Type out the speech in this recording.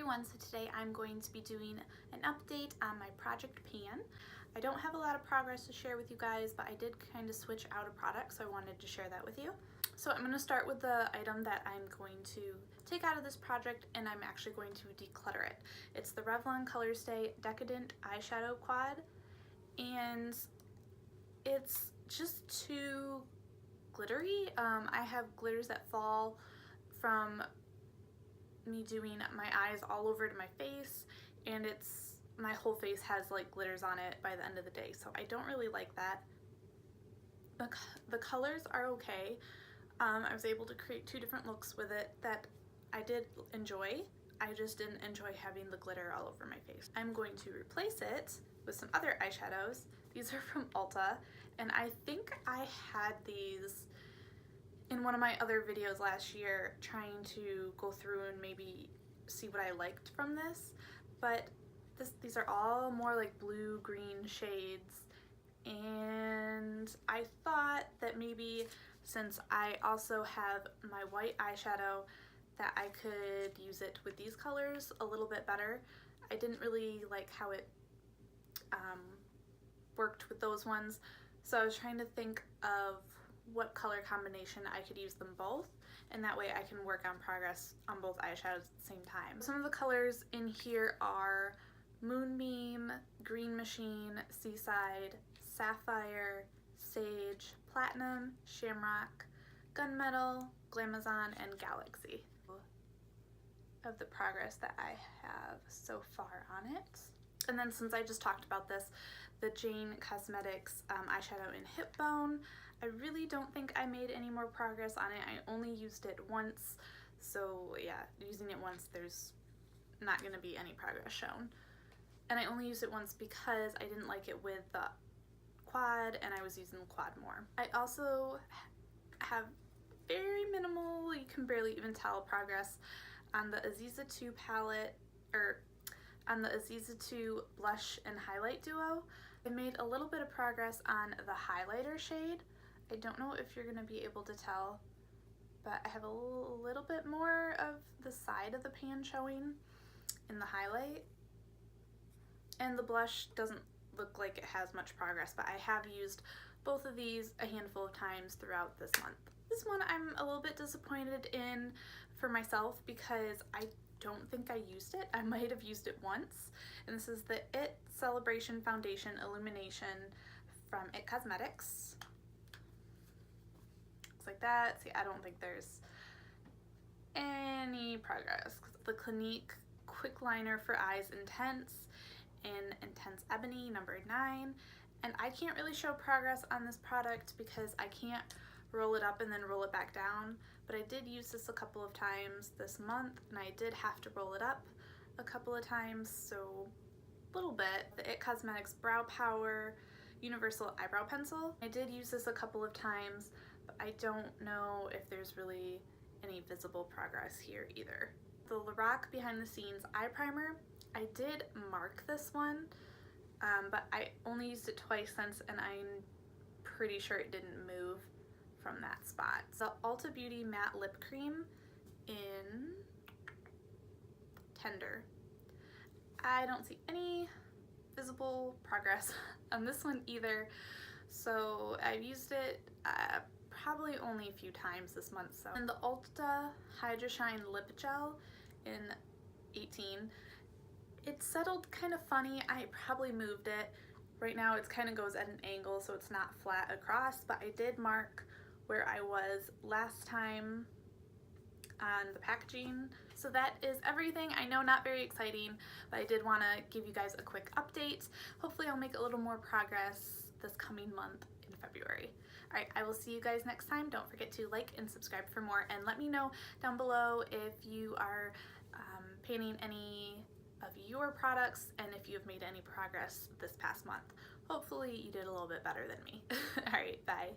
everyone, so today I'm going to be doing an update on my project pan. I don't have a lot of progress to share with you guys, but I did kind of switch out a product, so I wanted to share that with you. So I'm going to start with the item that I'm going to take out of this project, and I'm actually going to declutter it. It's the Revlon ColorStay Decadent Eyeshadow Quad, and it's just too glittery. I have glitters that fall from me doing my eyes all over to my face, and my whole face has like glitters on it by the end of the day, so I don't really like that. The colors are okay. I was able to create two different looks with it that I did enjoy. I just didn't enjoy having the glitter all over my face. I'm going to replace it with some other eyeshadows. These are from Ulta, and I think I had these in one of my other videos last year, trying to go through and maybe see what I liked from this, but these are all more like blue-green shades, and I thought that maybe since I also have my white eyeshadow that I could use it with these colors a little bit better. I didn't really like how it worked with those ones, so I was trying to think of what color combination I could use them both, and that way I can work on progress on both eyeshadows at the same time. Some of the colors in here are Moonbeam, Green Machine, Seaside, Sapphire, Sage, Platinum, Shamrock, Gunmetal, Glamazon, and Galaxy. Of the progress that I have so far on it. And then since I just talked about this, the Jane Cosmetics eyeshadow in Hip Bone, I really don't think I made any more progress on it. I only used it once, so yeah, using it once, there's not going to be any progress shown. And I only used it once because I didn't like it with the quad, and I was using the quad more. I also have very minimal, you can barely even tell, progress on the Aziza II palette, or on the Aziza II blush and highlight duo. I made a little bit of progress on the highlighter shade. I don't know if you're going to be able to tell, but I have a little bit more of the side of the pan showing in the highlight. And the blush doesn't look like it has much progress, but I have used both of these a handful of times throughout this month. This one I'm a little bit disappointed in for myself because I don't think I used it. I might have used it once, and this is the It Celebration Foundation Illumination from It Cosmetics. Looks like that. See, I don't think there's any progress. The Clinique Quick Liner for Eyes Intense in Intense Ebony, number 9, and I can't really show progress on this product because I can't roll it up and then roll it back down, but I did use this a couple of times this month, and I did have to roll it up a couple of times, so a little bit. The It Cosmetics Brow Power Universal Eyebrow Pencil. I did use this a couple of times, but I don't know if there's really any visible progress here either. The Lorac Behind the Scenes Eye Primer. I did mark this one, but I only used it twice since, and I'm pretty sure it didn't move from that spot. The Ulta Beauty Matte Lip Cream in Tender. I don't see any visible progress on this one either, so I've used it probably only a few times this month. So, and the Ulta Hydra Shine Lip Gel in 18. It settled kind of funny. I probably moved it. Right now it kind of goes at an angle, so it's not flat across, but I did mark where I was last time on the packaging. So that is everything. I know, not very exciting, but I did want to give you guys a quick update. Hopefully I'll make a little more progress this coming month in February. Alright, I will see you guys next time. Don't forget to like and subscribe for more, and let me know down below if you are panning any of your products and if you've made any progress this past month. Hopefully you did a little bit better than me. Alright, bye.